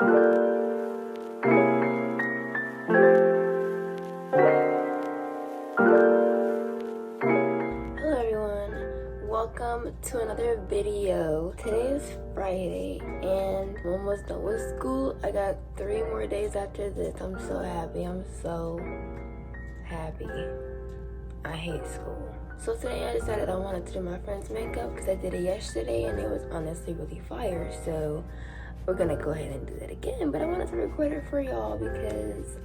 Hello everyone, welcome to another video. Today is Friday and I'm almost done with school. I got 3 more days after this. I'm so happy. I'm so happy. I hate school. So today I decided I wanted to do my friend's makeup because I did it yesterday and it was honestly really fire. So we're gonna go ahead and do that again, but I wanted to record it for y'all because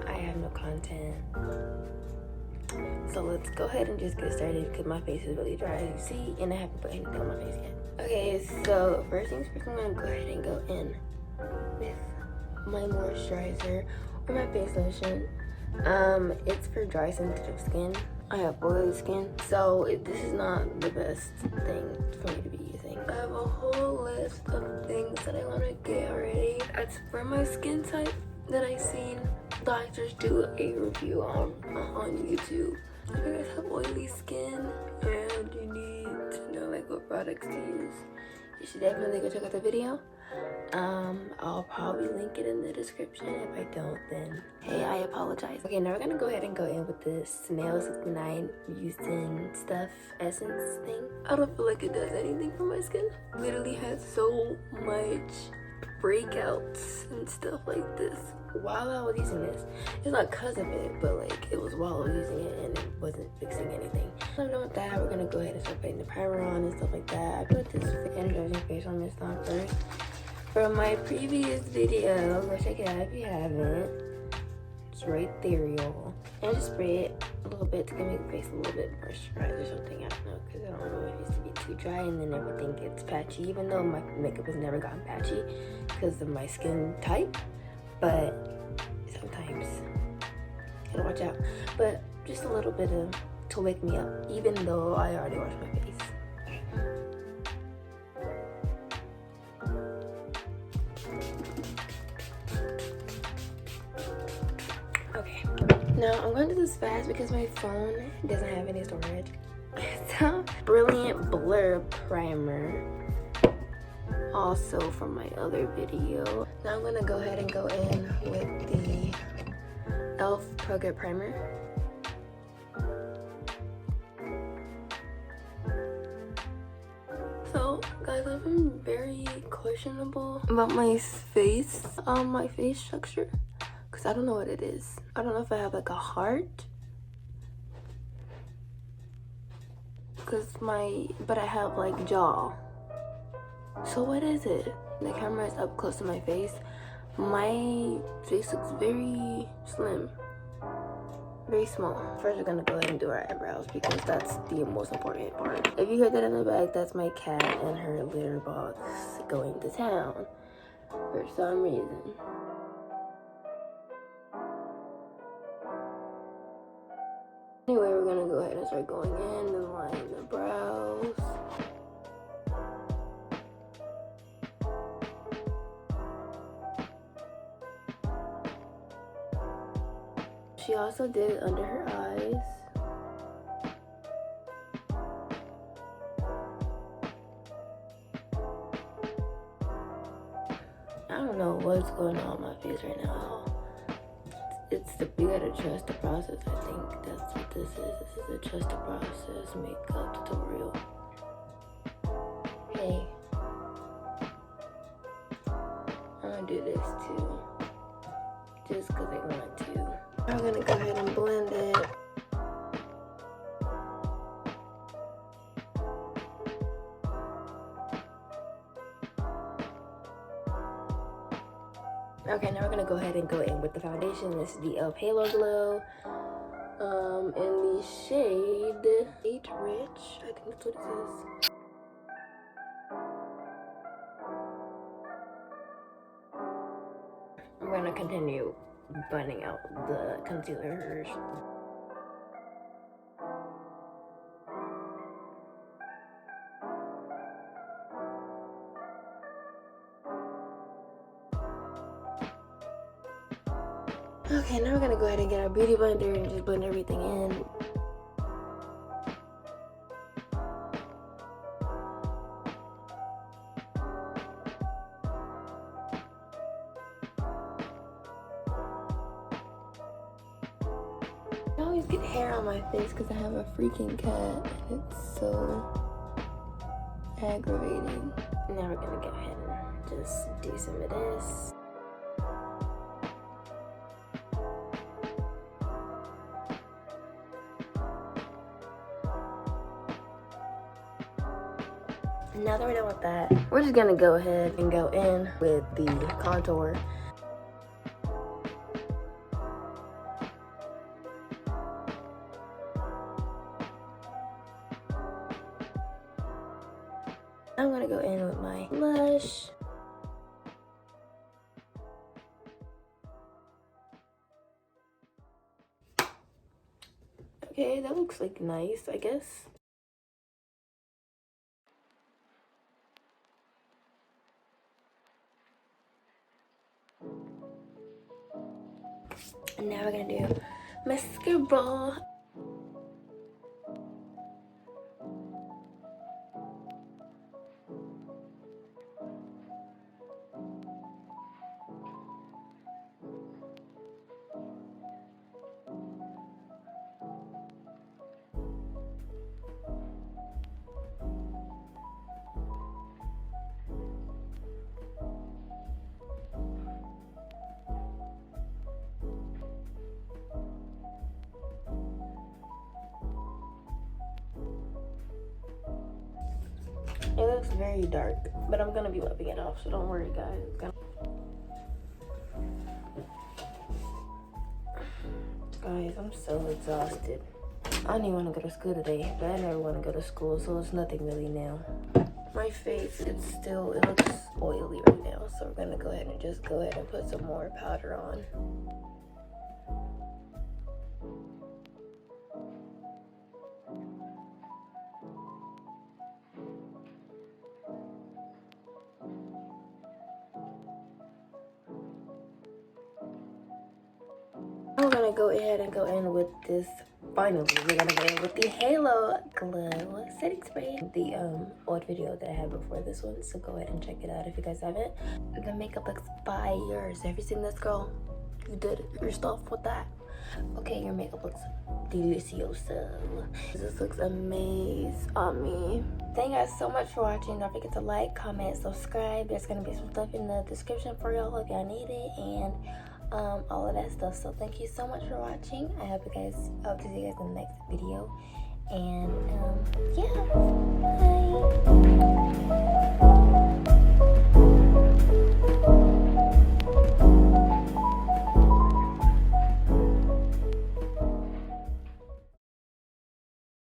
I have no content. So let's go ahead and just get started because my face is really dry, as you see, and I haven't put anything on my face yet. Okay, so first things first, I'm gonna go ahead and go in with my moisturizer or my face lotion. It's for dry, sensitive skin. I have oily skin, so this is not the best thing for me to be using. I have a whole list of things that I want to get already. That's for my skin type that I've seen doctors do a review on YouTube. If you guys have oily skin and you need to know like what products to use, you should definitely go check out the video. I'll probably link it in the description. If I don't, then hey, I apologize. Okay, now we're gonna go ahead and go in with this Snail 69 Houston Stuff Essence thing. I don't feel like it does anything for my skin. Literally has so much breakouts and stuff like this while I was using this. It's not because of it, but like it was while I was using it and it wasn't fixing anything. So I'm done with that. We're gonna go ahead and start putting the primer on and stuff like that. I put this energizing facial mist on first. From my previous video, go check it out if you haven't. It's right there, y'all. And just spray it a little bit to make the face a little bit moisturized or something. I don't know, because I don't know if it used to be too dry and then everything gets patchy, even though my makeup has never gotten patchy because of my skin type. But sometimes you gotta watch out. But just a little bit to wake me up, even though I already washed my face. Okay, now I'm going to do this fast because my phone doesn't have any storage. So, Brilliant Blur Primer, also from my other video. Now I'm gonna go ahead and go in with the e.l.f. Pro Good Primer. So guys, I've been very questionable about my face structure because I don't know what it is. I don't know if I have like a heart, but I have like jaw. So what is it? The camera is up close to my face. My face looks very slim, very small. First we're gonna go ahead and do our eyebrows because that's the most important part. If you heard that in the back, that's my cat and her litter box going to town for some reason. Anyway, we're gonna go ahead and start going in and line the brows. She also did it under her eyes. I don't know what's going on with my face right now. You gotta trust the process. I think that's what this is. This is a trust the process makeup tutorial. Hey, I'm gonna do this too, just because I want to. I'm gonna go ahead and blend it. Okay, now we're gonna go ahead and go in with the foundation. This is the e.l.f. Halo Glow. In the shade Rich, I think that's what it says. I'm gonna continue blending out the concealer. Okay, now we're gonna go ahead and get our beauty blender and just blend everything in. I always get hair on my face because I have a freaking cat and it's so aggravating. Now we're gonna go ahead and just do some of this. Now that we're done with that, we're just gonna go ahead and go in with the contour. I'm gonna go in with my blush. Okay, that looks like nice, I guess. And now we're gonna do mascara. It looks very dark, but I'm gonna be wiping it off, so don't worry, guys. Guys, I'm so exhausted. I didn't want to go to school today, but I never want to go to school, so it's nothing really now. My face, it looks oily right now, so we're gonna go ahead and put some more powder on. I'm gonna go ahead and go in with this. Finally, we're gonna go in with the Halo Glow Setting Spray. The old video that I had before this one, so go ahead and check it out if you guys haven't. The makeup looks fire. Have you seen this, girl? You did your stuff with that. Okay, your makeup looks delicioso. This looks amazing on me. Thank you guys so much for watching. Don't forget to like, comment, subscribe. There's gonna be some stuff in the description for y'all if y'all need it, and all of that stuff. So thank you so much for watching. I hope to see you guys in the next video, and yeah, bye.